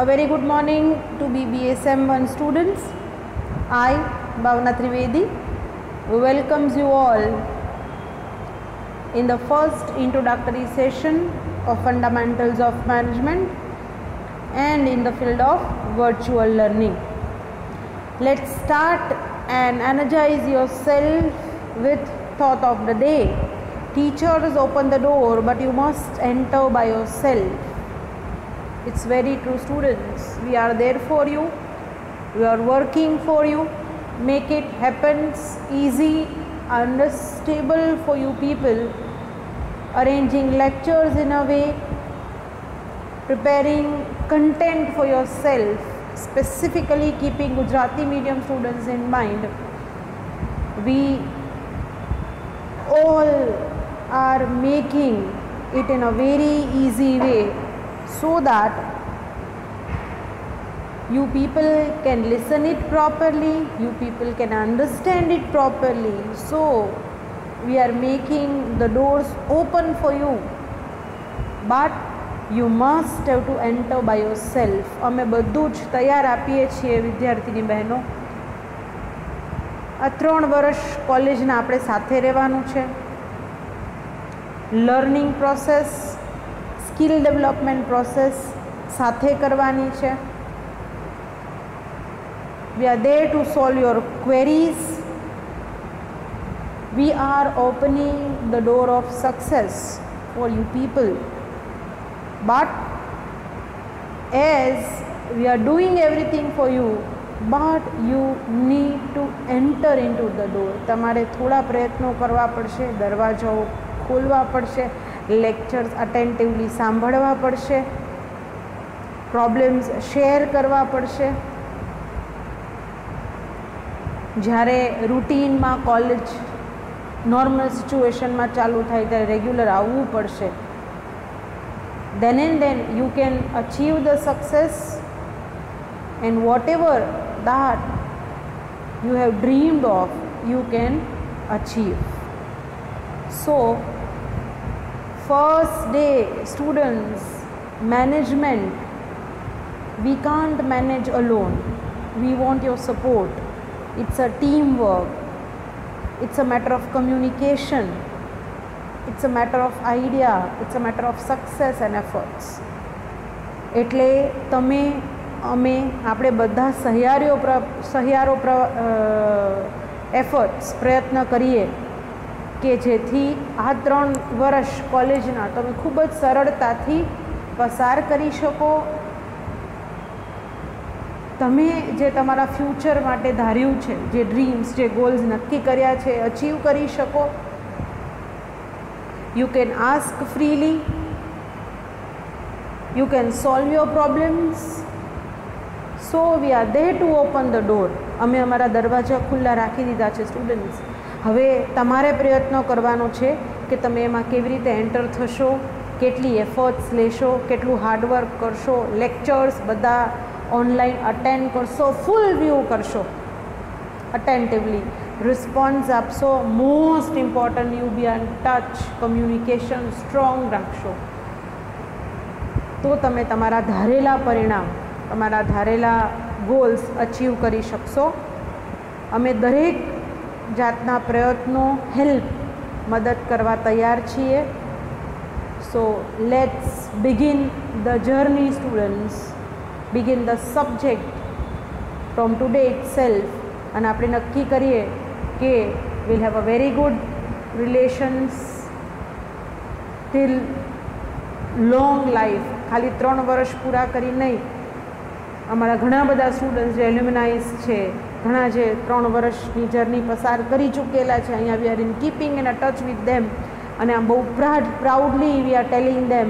A very good morning to BBSM1 students. I, Bhavna Trivedi, welcomes you all in the first introductory session of Fundamentals of Management and in the field of virtual learning. Let's start and energize yourself with thought of the day. Teachers open the door, but you must enter by yourself. It's very true, students. We are there for you. We are working for you. Make it happen easy, understandable for you people. Arranging lectures in a way, preparing content for yourself, specifically keeping Gujarati medium students in mind. We all are making it in a very easy way, so that you people can listen it properly, you people can understand it properly. So we are making the doors open for you, but you must have to enter by yourself. અમે બધું જ તૈયાર આપીએ છીએ વિદ્યાર્થીની બહેનો. આ 3 વર્ષ કોલેજના આપણે સાથે રહેવાનું છે. Learning process, skill development process સાથે કરવાની છે. We are there to solve your queries. We are opening the door of success for you people. But as we are doing everything for you, but you need to enter into the door. તમારે થોડા પ્રયત્નો કરવા પડશે, દરવાજાઓ ખોલવા પડશે, lectures અટેન્ટિવલી સાંભળવા પડશે, problems share કરવા પડશે. જ્યારે રૂટીનમાં કોલેજ નોર્મલ સિચ્યુએશનમાં ચાલુ થાય ત્યારે રેગ્યુલર આવવું પડશે. Then and then you can achieve the success, and whatever that you have dreamed of, you can achieve. So first day, students, management, we can't manage alone. We want your support. It's a teamwork. It's a matter of communication. It's a matter of idea. It's a matter of success and efforts. એટલે તમે અમે આપણે બધા efforts પ્રયત્ન કરીએ કે જેથી આ 3 વર્ષ કોલેજના તમે ખૂબ જ સરળતાથી પસાર કરી શકો. તમે જે તમારા ફ્યુચર માટે ધાર્યું છે, જે ડ્રીમ્સ, જે ગોલ્સ નક્કી કર્યા છે, અચીવ કરી શકો. You can ask freely. You can solve your problems. So we are there to open the door. અમે અમારા દરવાજા ખુલ્લા રાખી દીધા છે સ્ટુડન્ટ્સ. હવે તમારે પ્રયત્નો કરવાનો છે કે તમે એમાં કેવી રીતે એન્ટર થશો, કેટલી એફર્ટ્સ લેશો, કેટલું હાર્ડવર્ક કરશો, લેક્ચર્સ બધા ઓનલાઈન અટેન્ડ કરશો, ફૂલ વ્યૂ કરશો, અટેન્ટિવલી રિસ્પોન્સ આપશો. Most important, you B on touch, communication strong રાખશો, તો તમે તમારા ધારેલા પરિણામ, તમારા ધારેલા ગોલ્સ અચીવ કરી શકશો. અમે દરેક જાતના પ્રયત્નો, હેલ્પ, મદદ કરવા તૈયાર છીએ. So let's begin the journey students, begin the subject from today itself. અને આપણે નક્કી કરીએ કે we'll have a very good relations till long life. ખાલી 3 વર્ષ પૂરા કરી નહીં. અમારા ઘણા બધા સ્ટુડન્ટ્સ જે એલ્યુમિનાઇઝ છે, ઘણા જે 3 વર્ષની જર્ની પસાર કરી ચૂકેલા છે, અહીંયા we are in keeping in a touch with them. અને આમ બહુ પ્રાઉડલી વી આર ટેલિંગ ધેમ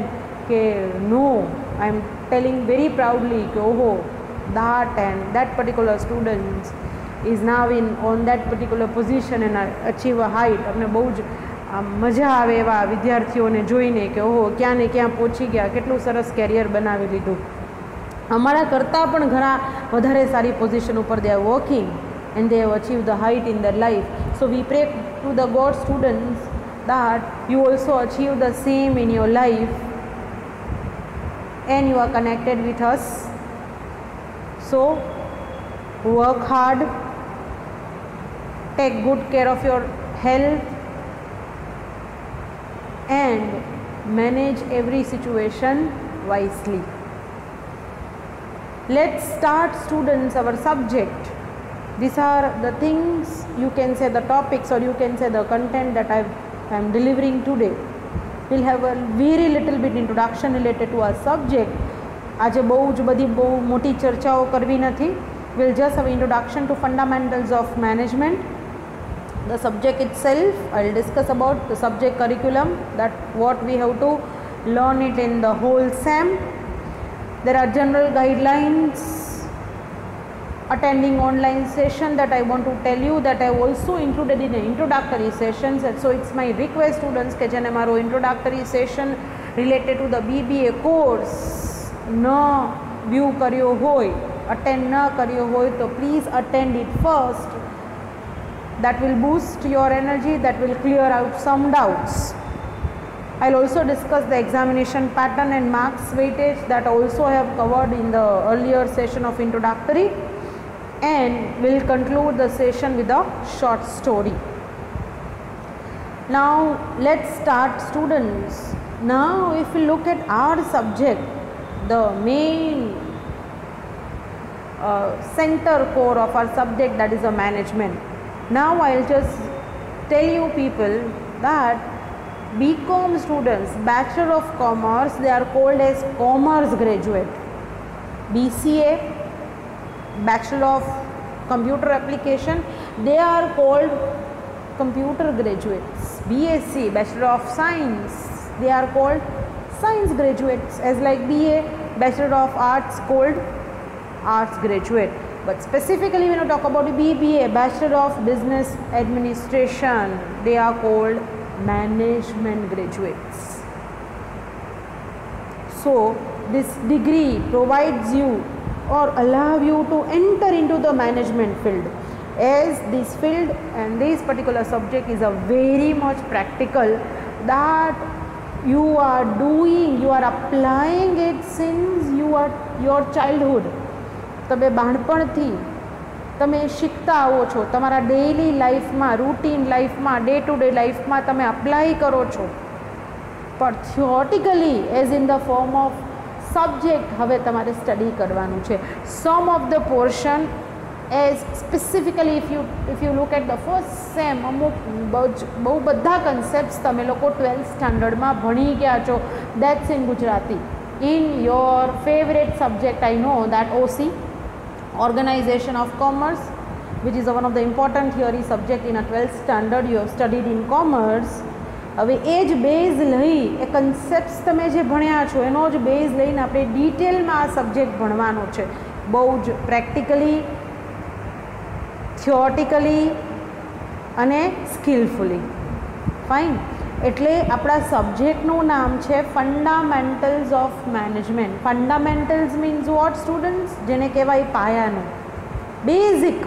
કે નો, આઈ એમ telling very proudly કે ઓહો, that and that particular student is now on that particular position and achieve a height. અમને બહુ જ મજા આવે એવા વિદ્યાર્થીઓને જોઈને કે ઓહો, ક્યાં ને ક્યાં પહોંચી ગયા, કેટલું સરસ કેરિયર બનાવી લીધું. અમારા કરતાં પણ ઘણા વધારે સારી પોઝિશન ઉપર they are working and they have achieved the height in their life. So we pray to the God students that you also achieve the same in your life and you are connected with us So work hard, take good care of your health, and manage every situation wisely. Let's start, students, our subject. These are the things, you can say the topics, or you can say the content that I am delivering today. We'll have a very little bit introduction related to our subject. આજે બહુ મોટી ચર્ચાઓ કરવી નથી. We'll just have introduction to fundamentals of management. The subject itself, I'll discuss about the subject curriculum, that what we have to learn it in the whole SEM. There are general guidelines. Attending online session, that I want to tell you that I also included in the introductory sessions. And so it's my request, students, કે જેને મારો introductory session related to the BBA course ન view કર્યો હોય, attend ન કર્યો હોય, તો please attend it first. That will boost your energy, that will clear out some doubts. I'll also discuss the examination pattern and marks weightage, that also I have covered in the earlier session of introductory, and we'll conclude the session with a short story. Now let's start, students. Now if we look at our subject, the main center core of our subject, that is a management. Now I'll just tell you people that BCom students, Bachelor of Commerce, they are called as commerce graduate. BCA, Bachelor of Computer Application, they are called computer graduates. BSc, Bachelor of Science, they are called science graduates. As like BA, Bachelor of Arts, called arts graduate. But specifically when you talk about BBA, Bachelor of Business Administration, they are called management graduates. So this degree provides you or allow you to enter into the management field, as this field and this particular subject is a very much practical, that you are doing, you are applying it since you are your childhood. તમે બાળપણથી તમે શીખતા આવો છો, તમારા daily લાઈફમાં, routine લાઈફમાં, day to day લાઈફમાં તમે અપ્લાય કરો છો. પણ theoretically as in the form of subject હવે તમારે સ્ટડી કરવાનું છે. Some of the portion as specifically if you look at the first SEM, અમુક બહુ બધા કન્સેપ્ટ્સ તમે લોકો 12th સ્ટાન્ડર્ડમાં ભણી ગયા છો. That's in Gujarati. In your favorite subject, I know that OC, Organization of Commerce, which is one of the important theory subject in a 12th standard, you have studied in commerce. હવે એ જ base લઈ, એ concepts તમે જે ભણ્યા છો એનો જ base લઈને આપણે ડિટેલમાં આ સબ્જેક્ટ ભણવાનો છે. બહુ જ પ્રેક્ટિકલી, થિયોરિટિકલી અને સ્કિલફુલી. ફાઇન. એટલે આપણા સબ્જેક્ટનું નામ છે fundamentals of management. Fundamentals means what, students? જેને કહેવાય પાયાનું, બેઝિક.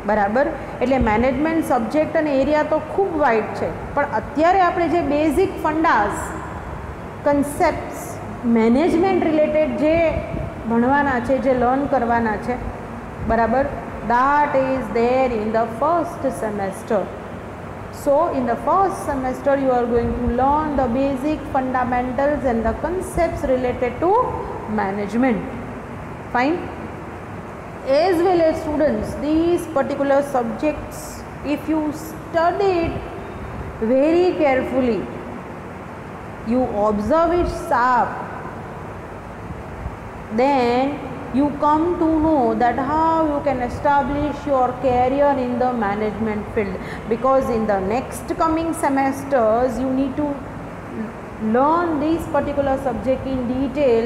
બરાબર. એટલે મેનેજમેન્ટ સબ્જેક્ટ અને એરિયા તો ખૂબ વાઇડ છે, પણ અત્યારે આપણે જે બેઝિક ફંડાસ, કન્સેપ્ટ્સ મેનેજમેન્ટ રિલેટેડ જે ભણવાના છે, જે લર્ન કરવાના છે, બરાબર, that is there in the first semester. So in the first semester you are going to learn the basic fundamentals and the concepts related to management. Fine. As well as, students, these particular subjects, if you study it very carefully, you observe it sharp, then you come to know that how you can establish your career in the management field. Because in the next coming semesters you need to learn this particular subject in detail,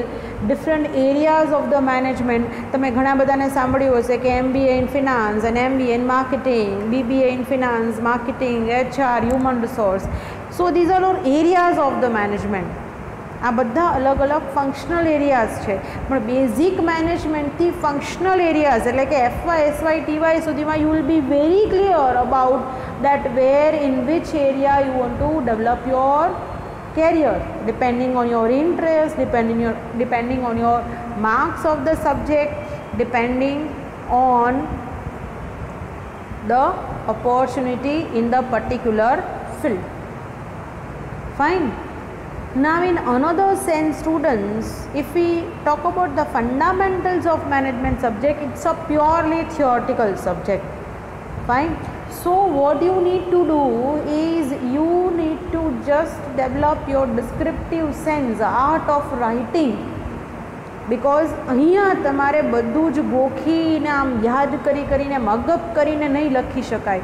different areas of the management. તમે ઘણા બધાને સાંભળ્યું હશે કે MBA in finance and MBA in marketing, BBA in finance, marketing, HR, human resource. So these are all areas of the management. આ બધા અલગ અલગ ફંક્શનલ એરિયાઝ છે, પણ બેઝિક મેનેજમેન્ટથી ફંક્શનલ એરિયાઝ એટલે કે FY, SY, TY સુધીમાં you will be very clear about that where in which area you want to develop your career, depending on your interest, depending on your marks of the subject, depending on the opportunity in the particular field. Fine. Now in another sense, students, if we talk about the fundamentals of management subject, it's a purely theoretical subject. Fine. So what you need to do is you need to just develop your descriptive sense, art of writing, because અહીંયા તમારે બધું જ ગોખીને આમ યાદ કરીને મગપ કરીને નહીં લખી શકાય.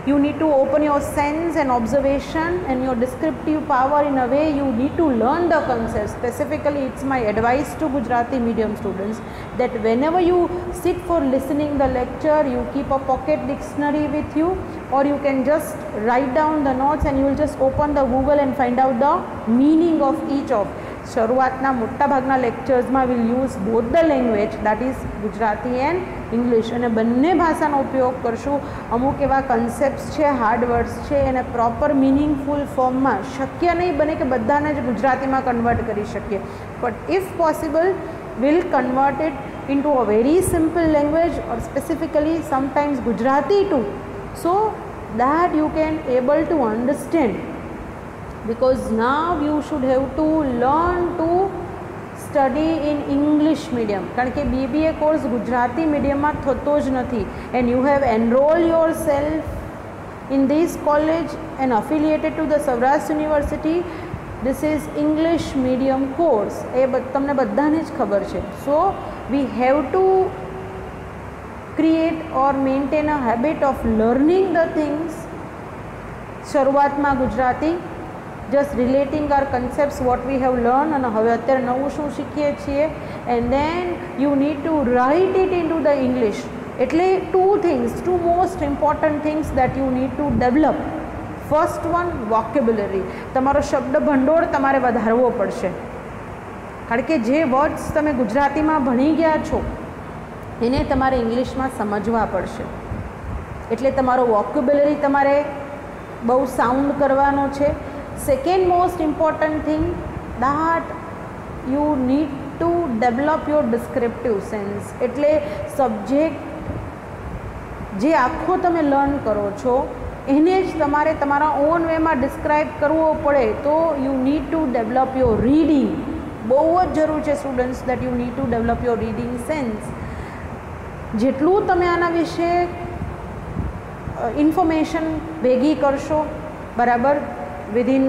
You need to open your sense and observation and your descriptive power in a way you need to learn the concept. Specifically, it's my advice to Gujarati medium students that whenever you sit for listening the lecture, you keep a pocket dictionary with you, or you can just write down the notes and you will just open the Google and find out the meaning of each of. શરૂઆતના મોટા ભાગના લેક્ચર્સમાં will use both the language, that is Gujarati and English, અને બંને ભાષાનો ઉપયોગ કરશું. અમુક એવા કન્સેપ્ટ્સ છે, હાર્ડ વર્ડ્સ છે, એને પ્રોપર મિનિંગફુલ ફોર્મમાં શક્ય નહીં બને કે બધાને જ ગુજરાતીમાં કન્વર્ટ કરી શકીએ, but if possible will convert it into a very simple language or specifically sometimes Gujarati too, so that you can able to understand. Because now you should have to learn to study in English medium, કારણ કે BBA course Gujarati મીડિયમમાં થતો જ નથી, and you have enrolled yourself in this college and affiliated to the Saurashtra University. This is English medium course, એ તમને બધાને જ ખબર છે. So we have to create or maintain a habit of learning the things. શરૂઆતમાં Gujarati, just relating our concepts what we have learned, અને હવે અત્યારે નવું શું શીખીએ છીએ, and then you need to write it into the English. એટલે two most important things that you need to develop. First one, vocabulary. તમારો શબ્દ ભંડોળ તમારે વધારવો પડશે, કારણ કે જે વર્ડ્સ તમે ગુજરાતીમાં ભણી ગયા છો એને તમારે ઇંગ્લિશમાં સમજવા પડશે. એટલે તમારો વોકેબ્યુલરી તમારે બહુ સાઉન્ડ કરવાનો છે. Second most important thing, that you need to develop your descriptive sense. એટલે સબ્જેક્ટ જે આખો તમે લર્ન કરો છો એને જ તમારે તમારા ઓન વેમાં ડિસ્ક્રાઇબ કરવો પડે, તો you need to develop your reading. બહુ જ જરૂર છે students that you need to develop your reading sense. જેટલું તમે આના વિશે ઇન્ફોર્મેશન ભેગી કરશો, બરાબર, within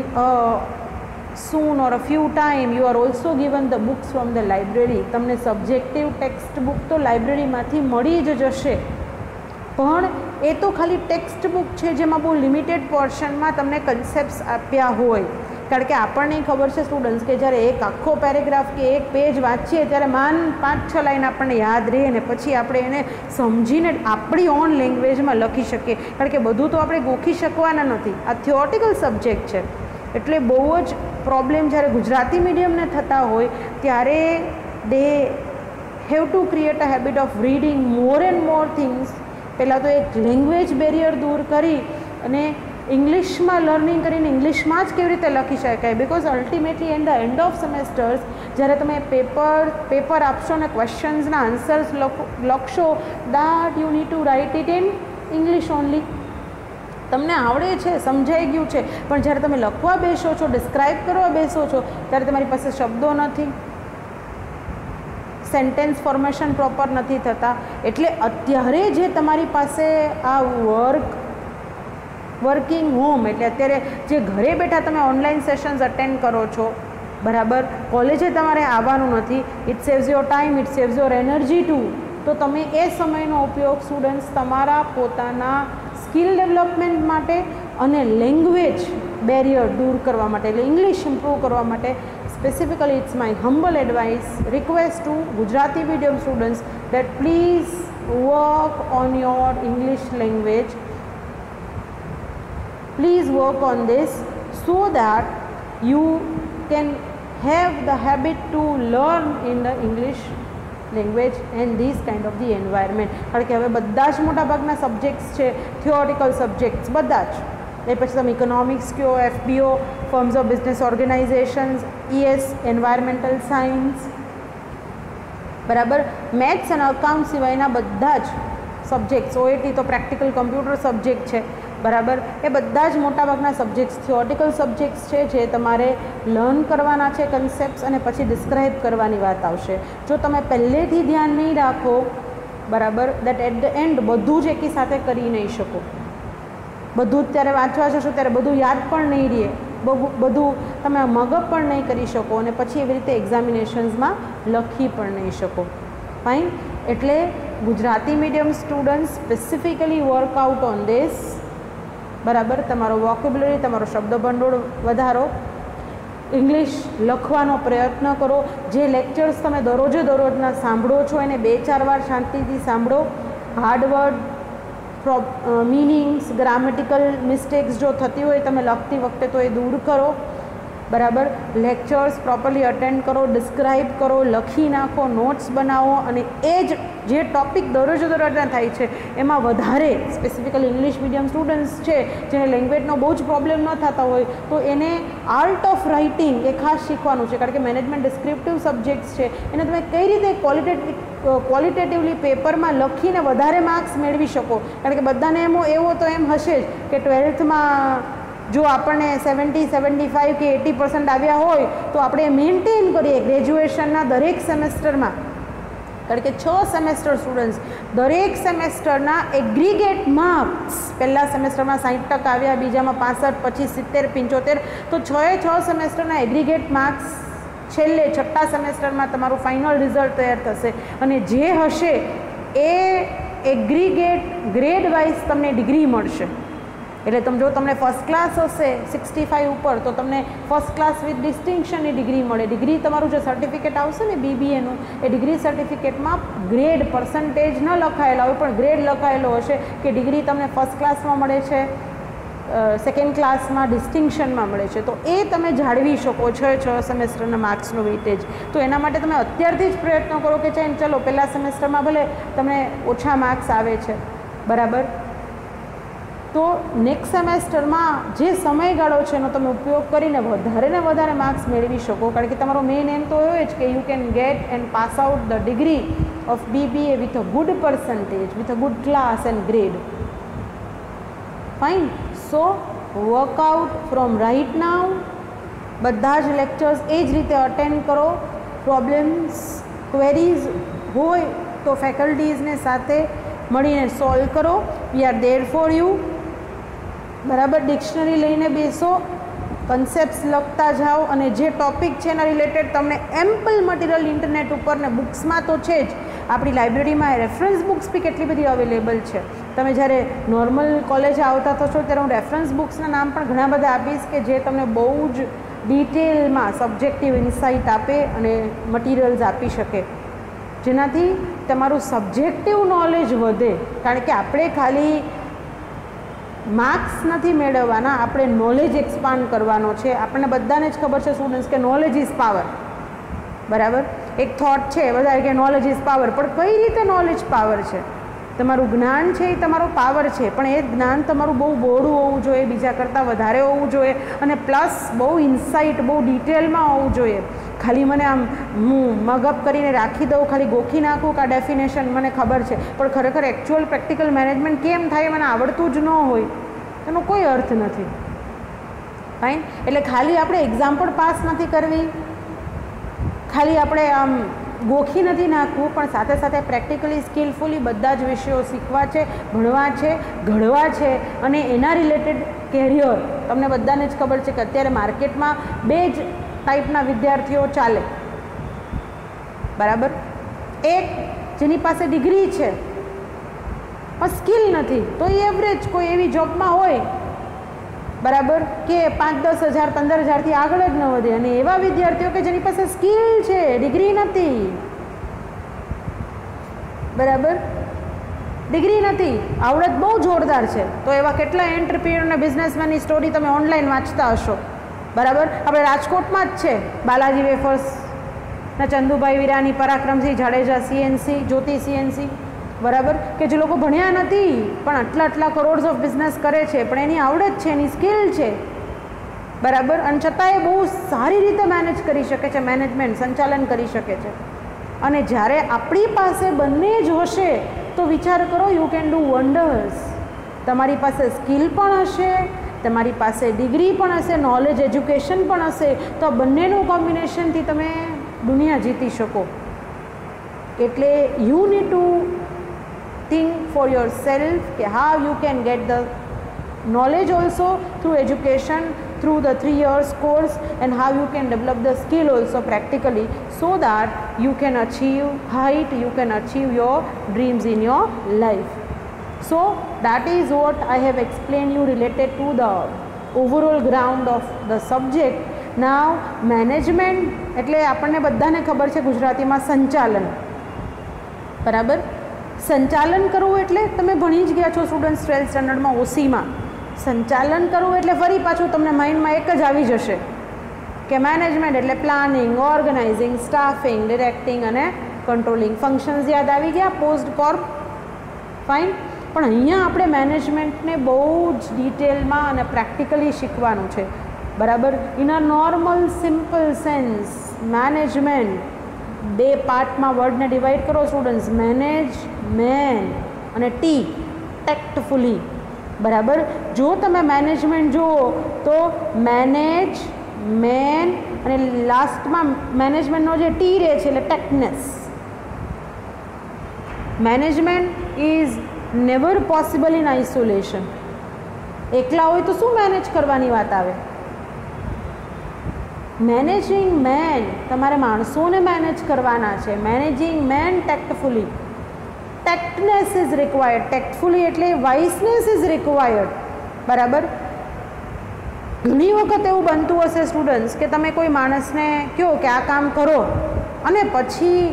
soon or a few time you are also given the books from the library. તમને સબ્જેક્ટિવ ટેક્સ્ટ બુક તો લાઇબ્રેરીમાંથી મળી જ જશે, પણ એ તો ખાલી ટેક્સ્ટ બુક છે જેમાં બહુ લિમિટેડ પોર્શનમાં તમને કન્સેપ્ટ્સ આપ્યા હોય. કારણ કે આપણને ખબર છે સ્ટુડન્ટ્સ કે જ્યારે એક આખો પેરેગ્રાફ કે એક પેજ વાંચીએ ત્યારે 5-6 લાઈન આપણને યાદ રહે, અને પછી આપણે એને સમજીને આપણી ઓન લેંગ્વેજમાં લખી શકીએ, કારણ કે બધું તો આપણે ગોખી શકવાના નથી. આ થિયોરિટિકલ સબ્જેક્ટ છે, એટલે બહુ જ પ્રોબ્લેમ જ્યારે ગુજરાતી મીડિયમને થતા હોય ત્યારે they have to create a habit of reading more and more things. પહેલાં તો એક લેંગ્વેજ બેરિયર દૂર કરી અને ઇંગ્લિશમાં લર્નિંગ કરીને ઇંગ્લિશમાં જ કેવી રીતે લખી શકાય, because ultimately at the end of semesters જ્યારે તમે પેપર આપશો અને ક્વેશ્ચન્સના આન્સર્સ લખશો, that you need to write it in English only. તમને આવડે છે, સમજાઈ ગયું છે, પણ જ્યારે તમે લખવા બેસો છો, ડિસ્ક્રાઇબ કરવા બેસો છો, ત્યારે તમારી પાસે શબ્દો નથી, સેન્ટેન્સ ફોર્મેશન પ્રોપર નથી થતા. એટલે અત્યારે જે તમારી પાસે આ વર્કિંગ હોમ, એટલે અત્યારે જે ઘરે બેઠા તમે ઓનલાઈન સેશન્સ અટેન્ડ કરો છો, બરાબર, કોલેજે તમારે આવવાનું નથી, it saves your time, it saves your energy too. તો તમે એ સમયનો ઉપયોગ સ્ટુડન્ટ્સ તમારા પોતાના સ્કિલ ડેવલપમેન્ટ માટે અને લેંગ્વેજ બેરિયર દૂર કરવા માટે, એટલે ઇંગ્લિશ ઇમ્પ્રૂવ કરવા માટે. Specifically it's my humble advice, request to Gujarati medium students that please work on your English language. Please work on this so that you can have the habit to learn in the English language and this kind of the environment. કારણ કે હવે બધા જ મોટા ભાગના subjects છે theoretical subjects, બધા જ. એ પછી તમે ઇકોનોમિક્સ કયો, FBO, firms of business organisations, ES, environmental science, બરાબર. મેથ્સ અને અકાઉન્ટ સિવાયના બધા જ સબ્જેક્ટ્સ, OAT તો પ્રેક્ટિકલ કમ્પ્યુટર સબ્જેક્ટ છે, બરાબર, એ બધા જ મોટાભાગના સબ્જેક્ટ્સ થિયોરિટિકલ સબ્જેક્ટ્સ છે જે તમારે લર્ન કરવાના છે કન્સેપ્ટ્સ, અને પછી ડિસ્ક્રાઇબ કરવાની વાત આવશે. જો તમે પહેલેથી ધ્યાન નહીં રાખો, બરાબર, દેટ એટ ધ એન્ડ બધું જ એકી સાથે કરી નહીં શકો. બધું જ ત્યારે વાંચવા જશો ત્યારે બધું યાદ પણ નહીં રહે, બધું તમે મગઅપ પણ નહીં કરી શકો, અને પછી એવી રીતે એક્ઝામિનેશન્સમાં લખી પણ નહીં શકો. ફાઇન. એટલે Gujarati medium student specifically workout on this, બરાબર. તમારો વોકેબ્યુલરી, તમારો શબ્દભંડોળ વધારો, ઇંગ્લિશ લખવાનો પ્રયત્ન કરો. જે લેક્ચર્સ તમે દરરોજના સાંભળો છો એને 2-4 વાર શાંતિથી સાંભળો. હાર્ડવર્ડ, મીનિંગ્સ, ગ્રામેટિકલ મિસ્ટેક્સ જો થતી હોય તમે લખતી વખતે તો એ દૂર કરો, બરાબર. લેક્ચર્સ પ્રોપરલી અટેન્ડ કરો, ડિસ્ક્રાઇબ કરો, લખી નાખો, નોટ્સ બનાવો, અને એ જ જે ટૉપિક દરરોજના થાય છે એમાં વધારે સ્પેસિફિકલી ઇંગ્લિશ મીડિયમ સ્ટુડન્ટ્સ છે જેને લેંગ્વેજનો બહુ જ પ્રોબ્લેમ ન થતા હોય તો એને આર્ટ ઓફ રાઇટિંગ એ ખાસ શીખવાનું છે. કારણ કે મેનેજમેન્ટ ડિસ્ક્રિપ્ટિવ સબ્જેક્ટ્સ છે, એને તમે કઈ રીતે ક્વોલિટેટિવલી પેપરમાં લખીને વધારે માર્ક્સ મેળવી શકો. કારણ કે બધાને એવો તો એમ હશે જ કે 12થમાં જો આપણને 70, 75 કે 80% આવ્યા હોય તો આપણે મેન્ટેન કરીએ ગ્રેજ્યુએશનના દરેક સેમેસ્ટરમાં. કારણ કે 6 સેમેસ્ટર સ્ટુડન્ટ્સ, દરેક સેમેસ્ટરના એગ્રીગેટ માર્ક્સ પહેલાં સેમેસ્ટરમાં 60% આવ્યા, બીજામાં 65, પછી 70, 75, તો 6 સેમેસ્ટરના એગ્રીગેટ માર્ક્સ છેલ્લે 6થા સેમેસ્ટરમાં તમારું ફાઇનલ રિઝલ્ટ તૈયાર થશે, અને જે હશે એ એગ્રીગેટ ગ્રેડ વાઇઝ તમને ડિગ્રી મળશે. એટલે જો તમને ફર્સ્ટ ક્લાસ હશે 65 ઉપર તો તમને ફર્સ્ટ ક્લાસ વિથ ડિસ્ટિંક્શનની ડિગ્રી મળે. ડિગ્રી તમારું જે સર્ટિફિકેટ આવશે ને BBAનું, એ ડિગ્રી સર્ટિફિકેટમાં ગ્રેડ પર્સન્ટેજ ન લખાયેલા હોય પણ ગ્રેડ લખાયેલો હશે કે ડિગ્રી તમને ફર્સ્ટ ક્લાસમાં મળે છે, સેકન્ડ ક્લાસમાં ડિસ્ટિંક્શનમાં મળે છે. તો એ તમે જાળવી શકો 6 સેમેસ્ટરના માર્ક્સનો વેઇટેજ. તો એના માટે તમે અત્યારથી જ પ્રયત્નો કરો કે ચલો પહેલાં સેમેસ્ટરમાં ભલે તમને ઓછા માર્ક્સ આવે છે, બરાબર, તો નેક્સ્ટ સેમેસ્ટરમાં જે સમયગાળો છે એનો તમે ઉપયોગ કરીને વધારે ને વધારે માર્ક્સ મેળવી શકો. કારણ કે તમારો મેઇન એમ તો એવો જ કે you can get and pass out the degree of BBA with a good percentage, with a good class and grade. Fine. So work out from right now. બધા જ લેક્ચર્સ એ જ રીતે અટેન્ડ કરો. પ્રોબ્લેમ્સ, ક્વેરીઝ હોય તો ફેકલ્ટીઝને સાથે મળીને સોલ્વ કરો. We are there for you, બરાબર. ડિક્શનરી લઈને બેસો, કન્સેપ્ટ્સ લખતા જાઓ, અને જે ટૉપિક છે એના રિલેટેડ તમને એમ્પલ મટીરિયલ ઇન્ટરનેટ ઉપર ને બુક્સમાં તો છે જ, આપણી લાઇબ્રેરીમાં રેફરન્સ બુક્સ બી કેટલી બધી અવેલેબલ છે. તમે જ્યારે નોર્મલ કોલેજે આવતા થશો ત્યારે હું રેફરન્સ બુક્સના નામ પણ ઘણા બધા આપીશ કે જે તમને બહુ જ ડિટેલમાં સબ્જેક્ટિવ ઇન્સાઇટ આપે અને મટીરિયલ્સ આપી શકે, જેનાથી તમારું સબ્જેક્ટિવ નોલેજ વધે. કારણ કે આપણે ખાલી માર્ક્સ નથી મેળવવાના, આપણે નોલેજ એક્સપાન્ડ કરવાનો છે. આપણને બધાને જ ખબર છે સ્ટુડન્ટ્સ કે નોલેજ ઇઝ પાવર, બરાબર. એક થોટ છે બધા કે નોલેજ ઇઝ પાવર, પણ કઈ રીતે નોલેજ પાવર છે? તમારું જ્ઞાન છે એ તમારો પાવર છે, પણ એ જ્ઞાન તમારું બહુ બહોળું હોવું જોઈએ, બીજા કરતાં વધારે હોવું જોઈએ, અને પ્લસ બહુ ઇન્સાઇટ, બહુ ડિટેલમાં હોવું જોઈએ. ખાલી મને આમ હું મગઅપ કરીને રાખી દઉં, ખાલી ગોખી નાખું કે આ ડેફિનેશન મને ખબર છે, પણ ખરેખર એકચ્યુઅલ પ્રેક્ટિકલ મેનેજમેન્ટ કેમ થાય મને આવડતું જ ન હોય, એનો કોઈ અર્થ નથી. ફાઇન. એટલે ખાલી આપણે એક્ઝામ પણ પાસ નથી કરવી, ખાલી આપણે આમ ગોખી નથી નાખવું, પણ સાથે સાથે પ્રેક્ટિકલી સ્કિલફુલી બધા જ વિષયો શીખવા છે, ભણવા છે, ઘડવા છે, અને એના રિલેટેડ કેરિયર. તમને બધાને જ ખબર છે કે અત્યારે માર્કેટમાં 2 જ ટાઈપના વિદ્યાર્થીઓ ચાલે, બરાબર. એક જેની પાસે ડિગ્રી છે પણ સ્કિલ નથી, તો એ એવરેજ કોઈ એવી જોબમાં હોય, બરાબર, કે 5-10 હજાર 15 હજારથી આગળ જ ન વધે. અને એવા વિદ્યાર્થીઓ કે જેની પાસે સ્કિલ છે, ડિગ્રી નથી, બરાબર, ડિગ્રી નથી, આવડત બહુ જોરદાર છે, તો એવા કેટલા એન્ટરપ્રિન્યોર અને બિઝનેસમેનની સ્ટોરી તમે ઓનલાઈન વાંચતા હશો, બરાબર. આપણે રાજકોટમાં જ છે બાલાજી વેફર્સ ના ચંદુભાઈ વિરાની, પરાક્રમસિંહ જાડેજા CNC, જ્યોતિ CNC, બરાબર, કે જે લોકો ભણ્યા નથી પણ આટલા કરોડ્સ ઓફ બિઝનેસ કરે છે, પણ એની આવડત છે, એની સ્કિલ છે, બરાબર, અને છતાં એ બહુ સારી રીતે મેનેજ કરી શકે છે, મેનેજમેન્ટ સંચાલન કરી શકે છે. અને જ્યારે આપણી પાસે બંને જ હશે તો વિચાર કરો, યુ કેન ડુ વન્ડર્સ. તમારી પાસે સ્કિલ પણ હશે, તમારી પાસે ડિગ્રી પણ હશે, નોલેજ એજ્યુકેશન પણ હશે, તો આ બંનેનું કોમ્બિનેશનથી તમે દુનિયા જીતી શકો. એટલે you need two think for yourself કે how you can get the knowledge also through education, through the 3 years course, and how you can develop the skill also practically, so that you can achieve height, you can achieve your dreams in your life. So that is what I have explained you related to the overall ground of the subject. Now management એટલે આપણને બધાને ખબર છે ગુજરાતીમાં સંચાલન, બરાબર. સંચાલન કરવું એટલે તમે ભણી જ ગયા છો સ્ટુડન્ટ્સ 12th સ્ટાન્ડર્ડમાં ઓસીમાં. સંચાલન કરવું એટલે ફરી પાછું તમને માઇન્ડમાં એક જ આવી જશે કે મેનેજમેન્ટ એટલે પ્લાનિંગ, ઓર્ગેનાઇઝિંગ, સ્ટાફિંગ, ડિરેક્ટિંગ અને કંટ્રોલિંગ. ફંક્શન્સ યાદ આવી ગયા, પોસ્ટ, કોર્પ, ફાઇન. પણ અહીંયા આપણે મેનેજમેન્ટને બહુ જ ડિટેલમાં અને પ્રેક્ટિકલી શીખવાનું છે, બરાબર. In a normal simple sense management 2 પાર્ટમાં વર્ડને ડિવાઈડ કરો સ્ટુડન્ટ્સ, મેનેજ, મેન અને ટી, ટેક્ટફુલી, બરાબર. જો તમે મેનેજમેન્ટ જુઓ તો મેનેજ, મેન અને લાસ્ટમાં મેનેજમેન્ટનો જે ટી રહે છે એટલે tactness. Management is never possible in isolation. એકલા હોય તો શું મેનેજ કરવાની વાત આવે? મેનેજિંગ મેન, તમારે માણસોને મેનેજ કરવાના છે. Managing man tactfully, tactness is required. Tactfully એટલે વાઇસનેસ ઇઝ રિક્વાયર્ડ, બરાબર. ઘણી વખત એવું બનતું હશે સ્ટુડન્ટ્સ કે તમે કોઈ માણસને કહો કે આ કામ કરો અને પછી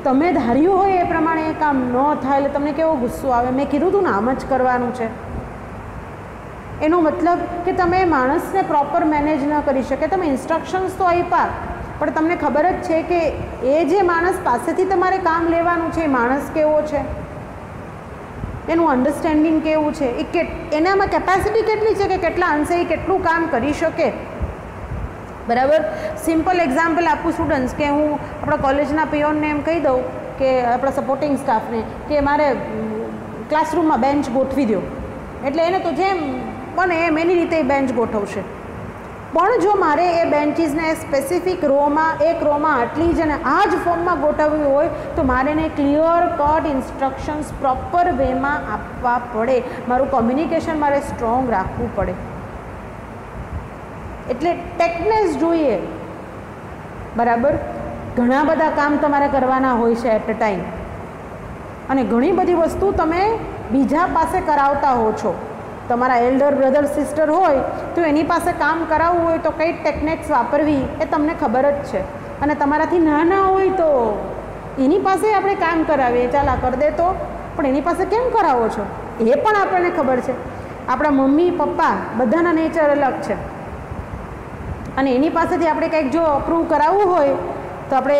તમે ધાર્યું હોય એ પ્રમાણે એ કામ ન થાય એટલે તમને કેવો ગુસ્સો આવે, મેં કીધું હતું ને આમ જ કરવાનું છે. એનો મતલબ કે તમે માણસને પ્રોપર મેનેજ ન કરી શકે. તમે ઇન્સ્ટ્રક્શન્સ તો આપ્યા પણ તમને ખબર જ છે કે એ જે માણસ પાસેથી તમારે કામ લેવાનું છે એ માણસ કેવો છે, એનું અન્ડરસ્ટેન્ડિંગ કેવું છે, એનામાં કેપેસિટી કેટલી છે કે કેટલા અંશે એ કેટલું કામ કરી શકે, બરાબર. સિમ્પલ એક્ઝામ્પલ આપું સ્ટુડન્ટ્સ કે હું આપણા કોલેજના પિયોનને એમ કહી દઉં કે આપણા સપોર્ટિંગ સ્ટાફને કે મારે ક્લાસરૂમમાં બેન્ચ ગોઠવી દો, એટલે એને તો જેમ બને એમ એની રીતે એ બેન્ચ ગોઠવશે. પણ જો મારે એ બેન્ચીસને સ્પેસિફિક રોમાં, એક રોમાં આટલી જ અને આ જ ફોર્મમાં ગોઠવવી હોય તો મારે એને ક્લિયર કટ ઇન્સ્ટ્રક્શન્સ પ્રોપર વેમાં આપવા પડે. મારું કોમ્યુનિકેશન મારે સ્ટ્રોંગ રાખવું પડે. એટલે ટેકનેસ જોઈએ, બરાબર. ઘણા બધા કામ તમારે કરવાના હોય છે એટ અ ટાઈમ અને ઘણી બધી વસ્તુ તમે બીજા પાસે કરાવતા હો છો. તમારા એલ્ડર બ્રધર સિસ્ટર હોય તો એની પાસે કામ કરાવવું હોય તો કઈ ટેકનિક્સ વાપરવી એ તમને ખબર જ છે. અને તમારાથી નાના હોય તો એની પાસે આપણે કામ કરાવીએ, ચાલ આ કરી દે તો, પણ એની પાસે કેમ કરાવો છો એ પણ આપણને ખબર છે. આપણા મમ્મી પપ્પા બધાના નેચર અલગ છે અને એની પાસેથી આપણે કંઈક જો અપ્રૂવ કરાવવું હોય તો આપણે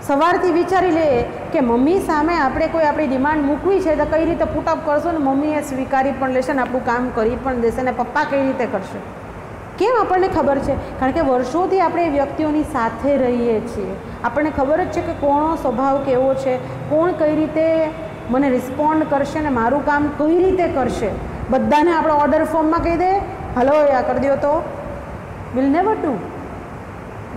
સવારથી વિચારી લઈએ કે મમ્મી સામે આપણે કોઈ આપણી ડિમાન્ડ મૂકવી છે તો કઈ રીતે પુટઅપ કરશો ને મમ્મી એ સ્વીકારી પણ લેશે ને આપણું કામ કરી પણ દેશે ને પપ્પા કઈ રીતે કરશે. કેમ આપણને ખબર છે? કારણ કે વર્ષોથી આપણે એ વ્યક્તિઓની સાથે રહીએ છીએ. આપણને ખબર જ છે કે કોનો સ્વભાવ કેવો છે, કોણ કઈ રીતે મને રિસ્પોન્ડ કરશે ને મારું કામ કઈ રીતે કરશે. બધાને આપણે ઓર્ડર ફોર્મમાં કહી દે હલો આ કરી દો તો વિલ નેવર ડુ.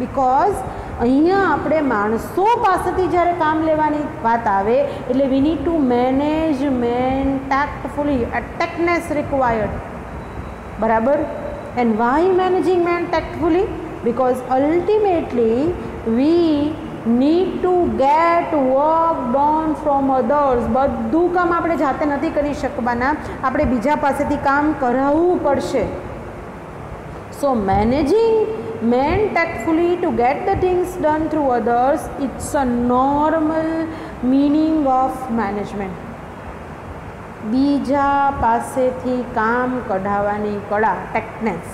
બિકોઝ અહીંયા આપણે માણસો પાસેથી જ્યારે કામ લેવાની વાત આવે એટલે we need to manage man tactfully, tactness required, બરાબર. And why managing man tactfully? Because ultimately we need to get work done from others. બધું કામ આપણે જાતે નથી કરી શકવાના, આપણે બીજા પાસેથી કામ કરાવવું પડશે. સો managing men tactfully to get the things done through others, it's a normal meaning of management. બીજા પાસેથી કામ કઢાવવાની કળા, ટેકનેસ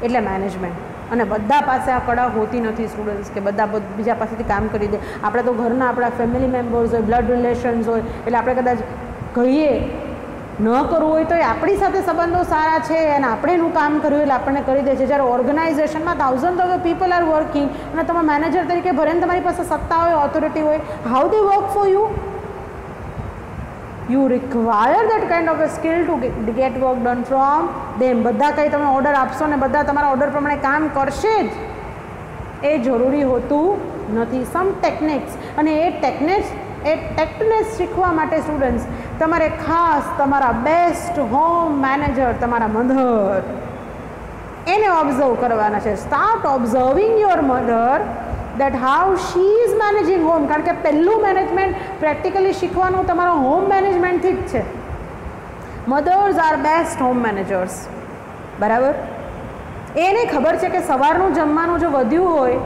એટલે મેનેજમેન્ટ. અને બધા પાસે આ કળા હોતી નથી સ્ટુડન્ટ્સ કે બધા બીજા પાસેથી કામ કરી દે. આપણે તો ઘરના આપણા ફેમિલી મેમ્બર્સ હોય, બ્લડ રિલેશન્સ હોય એટલે આપણે કદાચ કહીએ ન કરવું હોય તો આપણી સાથે સંબંધો સારા છે અને આપણે એનું કામ કર્યું એટલે આપણને કરી દે છે. જ્યારે ઓર્ગેનાઇઝેશનમાં thousand of people are working અને તમે મેનેજર તરીકે ભરીને તમારી પાસે સત્તા હોય, ઓથોરિટી હોય, how they work for you? You require that kind of a skill two get work done from them. બધા કંઈ તમે ઓર્ડર આપશો ને બધા તમારા ઓર્ડર પ્રમાણે કામ કરશે જ એ જરૂરી હોતું નથી. સમ ટેકનિક્સ, અને એ ટેકનિક્સ શીખવા માટે સ્ટુડન્ટ્સ તમારે ખાસ તમારા બેસ્ટ હોમ મેનેજર, તમારા મધર, એને ઓબ્ઝર્વ કરવાના છે. Start observing your mother that how she is managing home. કારણ કે પહેલું મેનેજમેન્ટ પ્રેક્ટિકલી શીખવાનું તમારો હોમ મેનેજમેન્ટથી જ છે. Mothers are best home managers. બરાબર? એને ખબર છે કે સવારનું જમવાનું જો વધ્યું હોય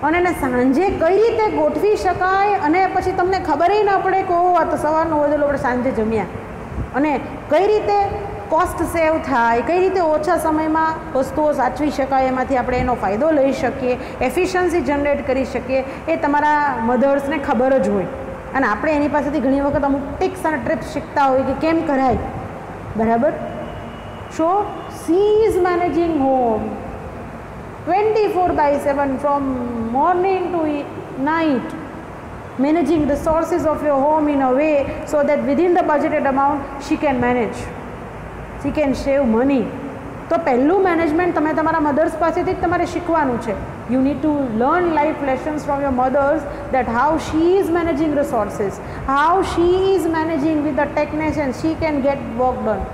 અને એને સાંજે કઈ રીતે ગોઠવી શકાય, અને પછી તમને ખબર ન પડે કે ઓહ આ તો સવારનું વધેલું આપણે સાંજે જમ્યા, અને કઈ રીતે કોસ્ટ સેવ થાય, કઈ રીતે ઓછા સમયમાં વસ્તુઓ સાચવી શકાય, એમાંથી આપણે એનો ફાયદો લઈ શકીએ, એફિશિયન્સી જનરેટ કરી શકીએ, એ તમારા મધર્સને ખબર જ હોય. અને આપણે એની પાસેથી ઘણી વખત અમુક ટિક્સ અને ટ્રિપ્સ શીખતા હોય કે કેમ કરાય. બરાબર? So she is managing home 24/7 from morning to night, managing the sources of your home in a way so that within the budgeted amount she can manage, she can save money. તો પહેલું management તમે તમારા mothers પાસેથી જ તમારે શીખવાનું છે. You need to learn life lessons from your mothers that how she is managing resources, how she is managing with the techniques and she can get work done.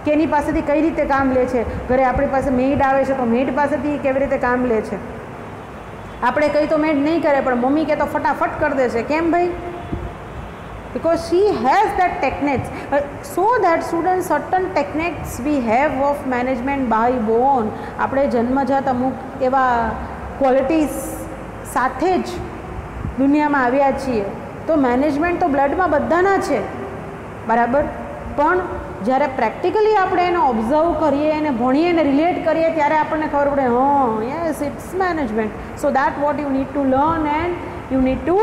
કે એની પાસેથી કઈ રીતે કામ લે છે. ઘરે આપણી પાસે મેઇડ આવે છે તો મેઇડ પાસેથી કેવી રીતે કામ લે છે. આપણે કંઈ તો મેઇડ નહીં કરે પણ મમ્મી કે તો ફટાફટ કરી દે છે. કેમ ભાઈ? because she has that techniques. So that students, certain techniques we have of management by born. આપણે જન્મજાત અમુક એવા ક્વોલિટીઝ સાથે જ દુનિયામાં આવ્યા છીએ. તો મેનેજમેન્ટ તો બ્લડમાં બધાના છે. બરાબર? પણ જ્યારે પ્રેક્ટિકલી આપણે એને ઓબ્ઝર્વ કરીએ અને ભણીએ અને રિલેટ કરીએ ત્યારે આપણને ખબર પડે yes it's management. So that what you need to learn and you need to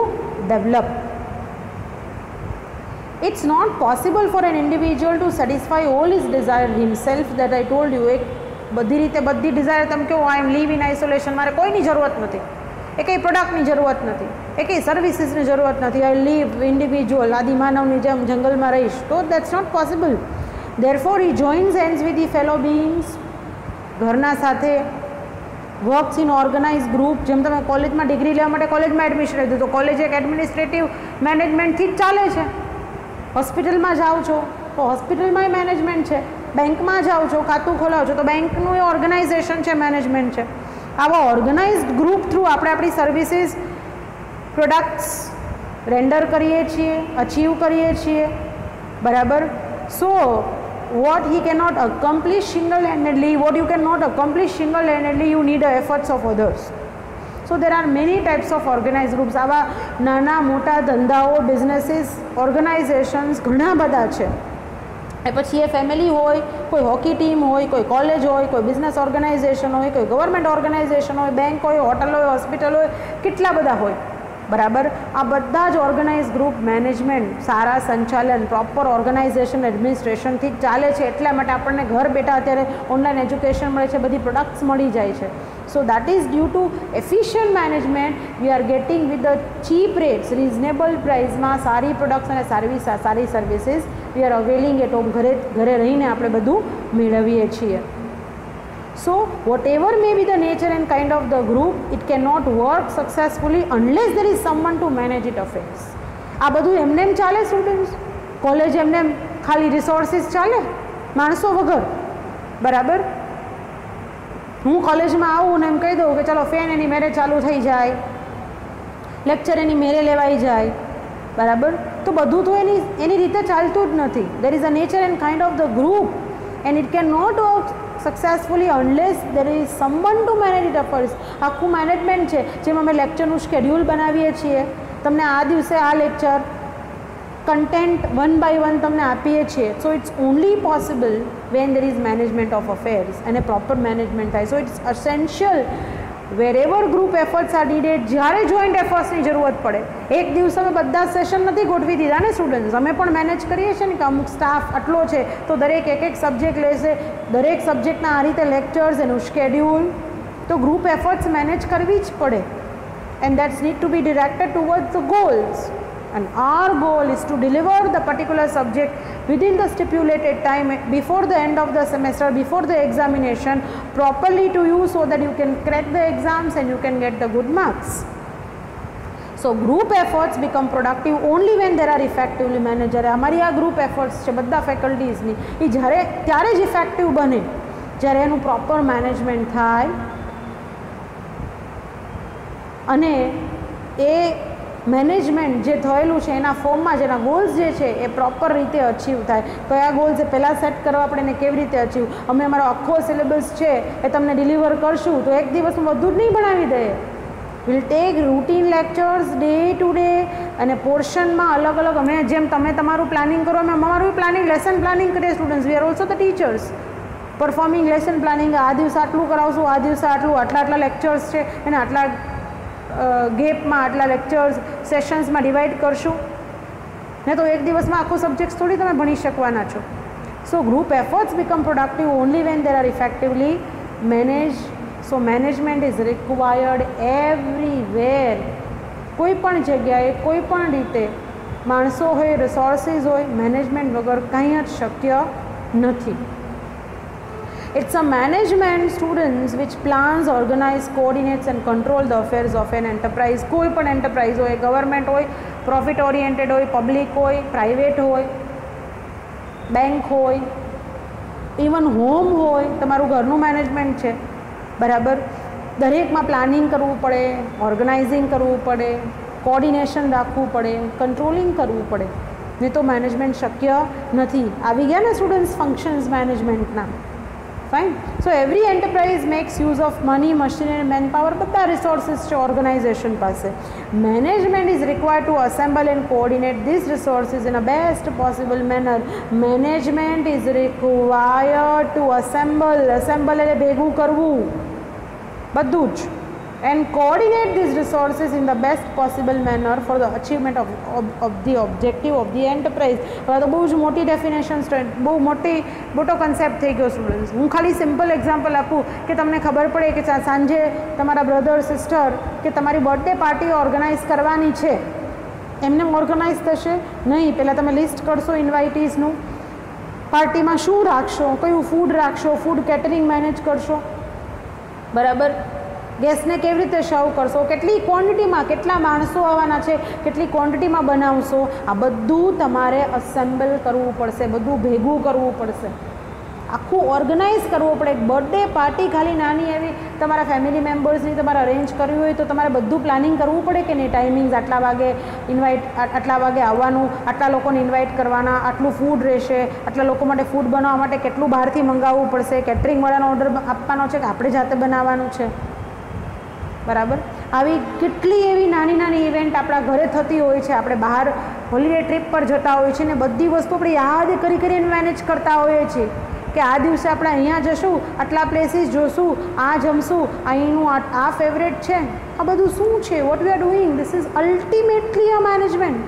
develop. It's not possible for an individual to satisfy all his desire himself, that I told you. એક બધી રીતે બધી Dzire તમે કહો આઈ એમ live in isolation, મારે કોઈની જરૂરત નથી, એ કંઈ પ્રોડક્ટની જરૂરત નથી, એ કંઈ સર્વિસીસની જરૂરત નથી, આઈ લીવ ઇન્ડિવિજ્યુઅલ, આદિમાનવની જેમ જંગલમાં રહીશ, તો that's not possible. Therefore he joins hands with the fellow beings, ઘરના સાથે, વર્ક્સ ઇન ઓર્ગનાઇઝ ગ્રુપ. જેમ તમે કોલેજમાં ડિગ્રી લેવા માટે કોલેજમાં એડમિશન લીધું તો કોલેજ એક એડમિનિસ્ટ્રેટિવ મેનેજમેન્ટથી જ ચાલે છે. હોસ્પિટલમાં જાઓ છો તો હોસ્પિટલમાં મેનેજમેન્ટ છે. બેંકમાં જાઓ છો, ખાતું ખોલાવો છો તો બેંકનું એ ઓર્ગનાઇઝેશન છે, મેનેજમેન્ટ છે. આવા ઓર્ગનાઇઝડ ગ્રુપ થ્રુ આપણે આપણી સર્વિસીસ, પ્રોડક્ટ્સ રેન્ડર કરીએ છીએ, અચીવ કરીએ છીએ. બરાબર? સો what he cannot accomplish single-handedly, what you cannot accomplish single-handedly, you need the efforts of others. So there are many types of organized groups. આવા નાના મોટા ધંધાઓ, બિઝનેસીસ, ઓર્ગનાઇઝેશન્સ ઘણા બધા છે. એ પછી એ ફેમિલી હોય, કોઈ હોકી ટીમ હોય, કોઈ કોલેજ હોય, કોઈ બિઝનેસ ઓર્ગનાઇઝેશન હોય, કોઈ ગવર્મેન્ટ ઓર્ગનાઇઝેશન હોય, બેંક હોય, હોટલ હોય, હોસ્પિટલ હોય, કેટલા બધા હોય. બરાબર? આ બધા જ ઓર્ગનાઇઝ ગ્રુપ મેનેજમેન્ટ, સારા સંચાલન, પ્રોપર ઓર્ગનાઇઝેશન, એડમિનિસ્ટ્રેશનથી જ ચાલે છે. એટલા માટે આપણને ઘર બેઠા અત્યારે ઓનલાઈન એજ્યુકેશન મળે છે, બધી પ્રોડક્ટ્સ મળી જાય છે. So that is due to efficient management we are getting with the cheap rates, reasonable price માં સારી પ્રોડક્ટ્સ અને સારી services we are availing at home. ઘરે રહીને આપણે બધું મેળવીએ છીએ. So whatever may be the nature and kind of the group, it cannot work successfully unless there is someone to manage it affairs. આ બધું એમને એમ ચાલે સ્ટુડન્ટ્સ? કોલેજ એમને એમ ખાલી રિસોર્સિસ ચાલે માણસો વગર? બરાબર? હું કોલેજમાં આવું ને એમ કહી દઉં કે ચાલો ફેન એની મેરે ચાલુ થઈ જાય, લેક્ચર એની મેરે લેવાઈ જાય. બરાબર? તો બધું તો એની રીતે ચાલતું જ નથી. There is a nature and kind of the group and it can not work successfully unless there is someone to manage it affairs. આખું મેનેજમેન્ટ છે. જેમ અમે લેક્ચરનું શેડ્યુલ બનાવીએ છીએ, તમને આ દિવસે આ લેક્ચર કન્ટેન્ટ 1 by 1 તમને આપીએ છીએ. So it's only possible when there is management of affairs and a proper management થાય. So it's essential wherever group efforts are needed, જ્યારે જોઈન્ટ એફર્ટ્સની જરૂરત પડે. એક દિવસ અમે બધા સેશન નથી ગોઠવી દીધા ને સ્ટુડન્ટ્સ, અમે પણ મેનેજ કરીએ છીએ ને કે અમુક સ્ટાફ આટલો છે તો દરેક એક સબ્જેક્ટ લેશે, દરેક સબ્જેક્ટના આ રીતે લેક્ચર્સ, એનું શેડ્યુલ, તો ગ્રુપ એફર્ટ્સ મેનેજ કરવી જ પડે. And that's need to be directed towards the goals. And our goal is to deliver the particular subject within the stipulated time before the end of the semester, before the examination, properly to you, so that you can crack the exams and you can get the good marks. So group efforts become productive only when there are effectively managed. અમારી આ group efforts છે બધા ફેકલ્ટીઝની, એ ત્યારે જ effective બને જ્યારે એનું proper management થાય અને એ મેનેજમેન્ટ જે થયેલું છે એના ફોર્મમાં જેના ગોલ્સ જે છે એ પ્રોપર રીતે અચીવ થાય. કયા ગોલ્સ એ પહેલાં સેટ કરવા પડે ને કેવી રીતે અચીવ. અમે અમારો આખો સિલેબસ છે એ તમને ડિલિવર કરશું તો એક દિવસમાં બધું જ નહીં ભણાવી દઈએ. Will take routine lectures day to day અને પોર્શનમાં અલગ અલગ, અમે જેમ તમે તમારું પ્લાનિંગ કરો અમે અમારું પ્લાનિંગ, લેસન પ્લાનિંગ કરીએ students. We are also the teachers performing lesson planning. આ દિવસે આટલું કરાવશું, આ દિવસે આટલું, આટલા લેક્ચર્સ છે એને આટલા ગેપમાં આટલા લેક્ચર્સ સેશન્સમાં ડિવાઈડ કરશું ને તો એક દિવસમાં આખું સબ્જેક્ટ થોડી તમે ભણી શકવાના છો. So group efforts become productive only when there are effectively manage. So management is required everywhere. કોઈ પણ જગ્યાએ કોઈ પણ રીતે માણસો હોય, રિસોર્સિસ હોય, મેનેજમેન્ટ વગર કંઈ જ શક્ય નથી. It's a management, students, which plans, organize, coordinates and control the affairs of an enterprise. કોઈ પણ એન્ટરપ્રાઇઝ હોય, ગવર્મેન્ટ હોય, પ્રોફિટ ઓરિએન્ટેડ હોય, પબ્લિક હોય, પ્રાઇવેટ હોય, બેંક હોય, ઇવન હોમ હોય, તમારું ઘરનું મેનેજમેન્ટ છે, બરાબર. દરેકમાં પ્લાનિંગ કરવું પડે, ઓર્ગેનાઇઝિંગ કરવું પડે, કોર્ડિનેશન રાખવું પડે, કંટ્રોલિંગ કરવું પડે, નહીં તો મેનેજમેન્ટ શક્ય નથી. આવી ગયા ને સ્ટુડન્ટ્સ ફંક્શન્સ મેનેજમેન્ટના. Fine. So every enterprise makes use of money, machinery and manpower, બધા resources છે ઓર્ગેનાઇઝેશન પાસે. Management is required to assemble and coordinate these resources in a best possible manner. Management is required to assemble એટલે ભેગું કરવું બધું જ, and coordinate these resources in the best possible manner for the achievement of the objective of the enterprise. હવે તો બહુ જ મોટી ડેફિનેશન, બહુ મોટો કન્સેપ્ટ થઈ ગયો સ્ટુડન્ટ્સ. હું ખાલી સિમ્પલ એક્ઝામ્પલ આપું કે તમને ખબર પડે કે સાંજે તમારા બ્રધર સિસ્ટર કે તમારી બર્થડે પાર્ટી ઓર્ગેનાઇઝ કરવાની છે, એમને ઓર્ગેનાઇઝ થશે નહીં. પહેલાં તમે લિસ્ટ કરશો ઇન્વાઇટીસનું, પાર્ટીમાં શું રાખશો, કયું ફૂડ રાખશો, ફૂડ કેટરિંગ મેનેજ કરશો, બરાબર. ગેસને કેવી રીતે સર્વ કરશો, કેટલી ક્વોન્ટિટીમાં, કેટલા માણસો આવવાના છે, કેટલી ક્વોન્ટિટીમાં બનાવશો, આ બધું તમારે અસેમ્બલ કરવું પડશે, બધું ભેગું કરવું પડશે, આખું ઓર્ગેનાઇઝ કરવું પડે. એક બર્થડે પાર્ટી ખાલી નાની એવી તમારા ફેમિલી મેમ્બર્સની તમારે અરેન્જ કરવી હોય તો તમારે બધું પ્લાનિંગ કરવું પડે કે નહીં. ટાઈમિંગ્સ, આટલા વાગે આટલા વાગે આવવાનું, આટલા લોકોને ઇન્વાઇટ કરવાના, આટલું ફૂડ રહેશે, આટલા લોકો માટે ફૂડ બનાવવા માટે કેટલું બહારથી મંગાવવું પડશે, કેટરિંગ વાળાનો ઓર્ડર આપવાનો છે કે આપણે જાતે બનાવવાનું છે, બરાબર. આવી કેટલી એવી નાની નાની ઇવેન્ટ આપણા ઘરે થતી હોય છે, આપણે બહાર હોલિડે ટ્રીપ પર જતા હોઈએ છીએ ને બધી વસ્તુ આપણે યાદ કરીને મેનેજ કરતા હોઈએ છીએ કે આ દિવસે આપણે અહીંયા જશું, આટલા પ્લેસીસ જોશું, આ જમશું, અહીંનું આ ફેવરેટ છે. આ બધું શું છે? What we are doing? This is ultimately a management,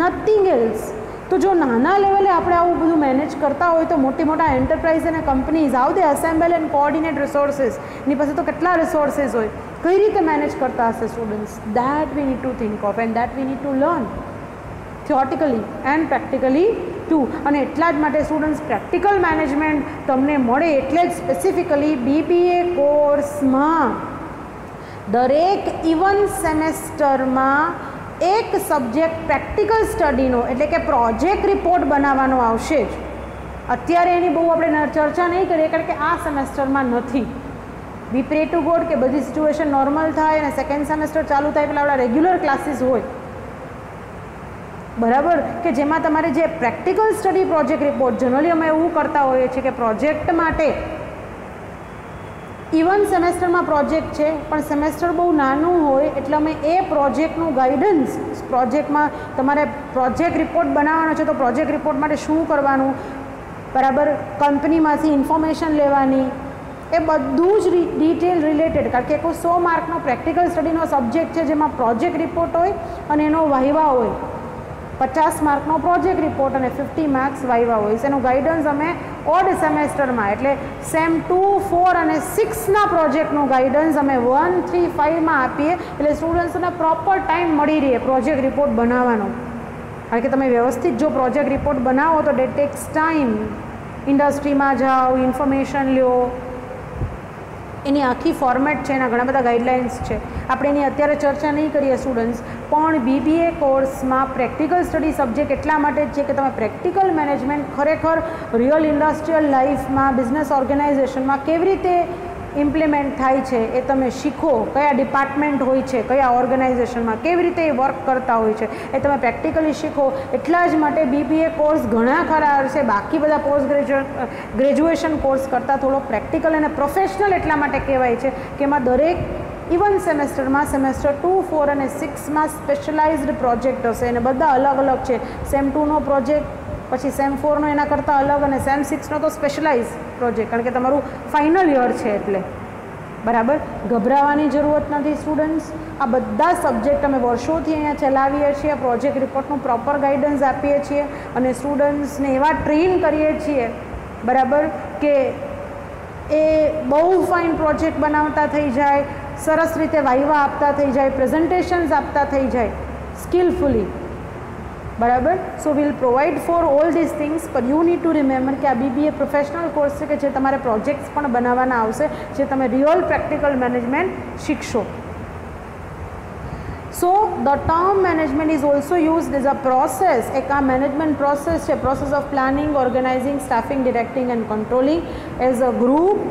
nothing else. તો જો નાના લેવલે આપણે આવું બધું મેનેજ કરતા હોય તો મોટી મોટા એન્ટરપ્રાઇઝ અને companies how they assemble and coordinate resources, એની પાસે તો કેટલા રિસોર્સિસ હોય, કઈ રીતે મેનેજ કરતા હશે students? That we need to think of and that we need to learn theoretically and practically too. અને એટલા જ માટે સ્ટુડન્ટ્સ પ્રેક્ટિકલ મેનેજમેન્ટ તમને મળે એટલે જ સ્પેસિફિકલી BBA કોર્સમાં દરેક ઇવન સેમેસ્ટરમાં એક સબ્જેક્ટ પ્રેક્ટિકલ સ્ટડીનો એટલે કે પ્રોજેક્ટ રિપોર્ટ બનાવવાનો આવશે જ. અત્યારે એની બહુ આપણે ચર્ચા નહીં કરીએ કારણ કે આ સેમેસ્ટરમાં નથી. વી પ્રે ટુ ગોડ કે બધી સિચ્યુએશન નોર્મલ થાય અને સેકન્ડ સેમેસ્ટર ચાલુ થાય પહેલાં આપણા રેગ્યુલર ક્લાસીસ હોય, બરાબર, કે જેમાં તમારે જે practical study project report, generally અમે એવું કરતા હોઈએ છીએ કે પ્રોજેક્ટ માટે ઇવન સેમેસ્ટરમાં પ્રોજેક્ટ છે પણ સેમેસ્ટર બહુ નાનું હોય એટલે અમે એ પ્રોજેક્ટનું ગાઈડન્સ, પ્રોજેક્ટમાં તમારે પ્રોજેક્ટ રિપોર્ટ બનાવવાનો છે તો પ્રોજેક્ટ રિપોર્ટ માટે શું કરવાનું, બરાબર, કંપનીમાંથી ઇન્ફોર્મેશન લેવાની, એ બધું જ ડિટેલ રિલેટેડ, કારણ કે કોઈ 100 માર્કનો પ્રેક્ટિકલ સ્ટડીનો સબ્જેક્ટ છે જેમાં પ્રોજેક્ટ રિપોર્ટ હોય અને એનો વાઇવા હોય. 50 માર્કનો પ્રોજેક્ટ રિપોર્ટ અને 50 માર્ક્સ વાઇવા હોય. એનું ગાઈડન્સ અમે ઓડ સેમેસ્ટરમાં એટલે સેમ 2, 4 અને 6ના પ્રોજેક્ટનું ગાઈડન્સ અમે 1, 3, 5માં આપીએ, એટલે સ્ટુડન્ટ્સને પ્રોપર ટાઈમ મળી રહે પ્રોજેક્ટ રિપોર્ટ બનાવવાનો. કારણ કે તમે વ્યવસ્થિત જો પ્રોજેક્ટ રિપોર્ટ બનાવો તો ડેટ ટેક્સ ટાઈમ. ઇન્ડસ્ટ્રીમાં જાઓ, ઇન્ફોર્મેશન લ્યો, એની આખી ફોર્મેટ છે, એના ઘણા બધા ગાઈડલાઇન્સ છે. આપણે એની અત્યારે ચર્ચા નહીં કરીએ સ્ટુડન્ટ્સ, પણ BBA કોર્સમાં પ્રેક્ટિકલ સ્ટડી સબ્જેક્ટ એટલા માટે જ છે કે તમે પ્રેક્ટિકલ મેનેજમેન્ટ ખરેખર રિયલ ઇન્ડસ્ટ્રીયલ લાઈફમાં, બિઝનેસ ઓર્ગેનાઇઝેશનમાં કેવી રીતે ઇમ્પ્લિમેન્ટ થાય છે એ તમે શીખો. કયા ડિપાર્ટમેન્ટ હોય છે, કયા ઓર્ગેનાઇઝેશનમાં કેવી રીતે એ વર્ક કરતા હોય છે એ તમે પ્રેક્ટિકલી શીખો. એટલા જ માટે BBA કોર્સ ઘણા ખરા છે બાકી બધા પોસ્ટ ગ્રેજ્યુએશન કોર્સ કરતાં થોડો પ્રેક્ટિકલ અને પ્રોફેશનલ એટલા માટે કહેવાય છે કે એમાં દરેક ઇવન સેમેસ્ટરમાં સેમેસ્ટર 2, 4 અને 6માં સ્પેશિયલાઇઝ્ડ પ્રોજેક્ટ હશે અને બધા અલગ અલગ છે. સેમ 2નો પ્રોજેક્ટ, પછી સેમ 4નો એના કરતાં અલગ, અને સેમ 6નો તો સ્પેશિયલાઇઝ પ્રોજેક્ટ, કારણ કે તમારું ફાઇનલ યર છે એટલે. બરાબર, ગભરાવાની જરૂરત નથી સ્ટુડન્ટ્સ. આ બધા સબ્જેક્ટ અમે વર્ષોથી અહીંયા ચલાવીએ છીએ. પ્રોજેક્ટ રિપોર્ટનું પ્રોપર ગાઈડન્સ આપીએ છીએ અને સ્ટુડન્ટ્સને એવા ટ્રેન કરીએ છીએ, બરાબર, કે એ બહુ ફાઇન પ્રોજેક્ટ બનાવતા થઈ જાય, સરસ રીતે વાઇવા આપતા થઈ જાય, પ્રેઝન્ટેશન્સ આપતા થઈ જાય સ્કિલફુલી. બરાબર, so will provide for all this things, પણ યુ નીડ ટુ રિમેમ્બર કે આ BBA પ્રોફેશનલ કોર્સ છે કે જે તમારે પ્રોજેક્ટ્સ પણ બનાવવાના આવશે, જે તમે રિયલ પ્રેક્ટિકલ મેનેજમેન્ટ શીખશો. So the term management is also used as a process. એક આ મેનેજમેન્ટ પ્રોસેસ છે, process of planning, organising, staffing, directing and controlling. As a group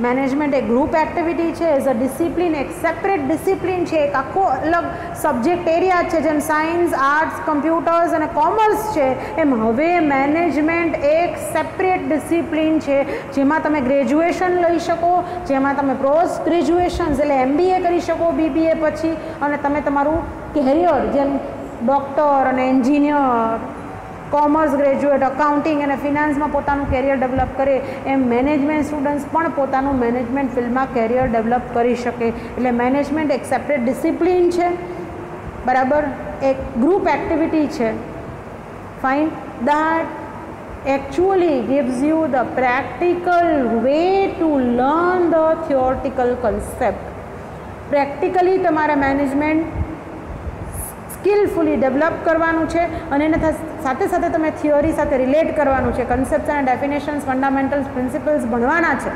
management એક ગ્રુપ એક્ટિવિટી છે. એઝ અ ડિસિપ્લિન એક separate discipline છે, એક આખો અલગ સબ્જેક્ટ એરિયા છે. જેમ સાયન્સ, આર્ટ્સ, કમ્પ્યુટર્સ અને કોમર્સ છે, એમ હવે મેનેજમેન્ટ એક સેપરેટ ડિસિપ્લિન છે જેમાં તમે ગ્રેજ્યુએશન લઈ શકો, જેમાં તમે પોસ્ટ ગ્રેજ્યુએશન એટલે MBA કરી શકો BBA પછી, અને તમે તમારું કેરિયર જેમ ડૉક્ટર અને એન્જિનિયર, કોમર્સ ગ્રેજ્યુએટ અકાઉન્ટિંગ અને ફિનાન્સમાં પોતાનું કેરિયર ડેવલપ કરે, એમ મેનેજમેન્ટ સ્ટુડન્ટ્સ પણ પોતાનું મેનેજમેન્ટ ફિલ્ડમાં કેરિયર ડેવલપ કરી શકે. એટલે મેનેજમેન્ટ એક સેપરેટ ડિસિપ્લિન છે, બરાબર, એક ગ્રુપ એક્ટિવિટી છે. Fine, that actually gives you the practical way to learn the theoretical concept. Practically તમારે મેનેજમેન્ટ સ્કિલફુલી ડેવલપ કરવાનું છે અને એને સાથે સાથે તમે થિયરી સાથે રિલેટ કરવાનું છે. કન્સેપ્ટ્સ અને ડેફિનેશન્સ, ફંડામેન્ટલ્સ, પ્રિન્સિપલ્સ ભણવાના છે,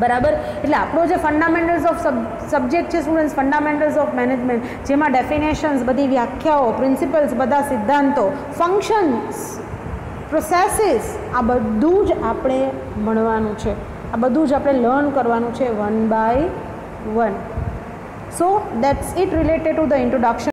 બરાબર. એટલે આપણો જે ફંડામેન્ટલ્સ ઓફ સબ્જેક્ટ છે સ્ટુડન્ટ્સ, ફંડામેન્ટલ્સ ઓફ મેનેજમેન્ટ, જેમાં ડેફિનેશન્સ, બધી વ્યાખ્યાઓ, પ્રિન્સિપલ્સ, બધા સિદ્ધાંતો, ફંક્શન્સ, પ્રોસેસીસ, આ બધું જ આપણે ભણવાનું છે. આ બધું જ આપણે લર્ન કરવાનું છે 1 by 1. So that's it related to the introduction.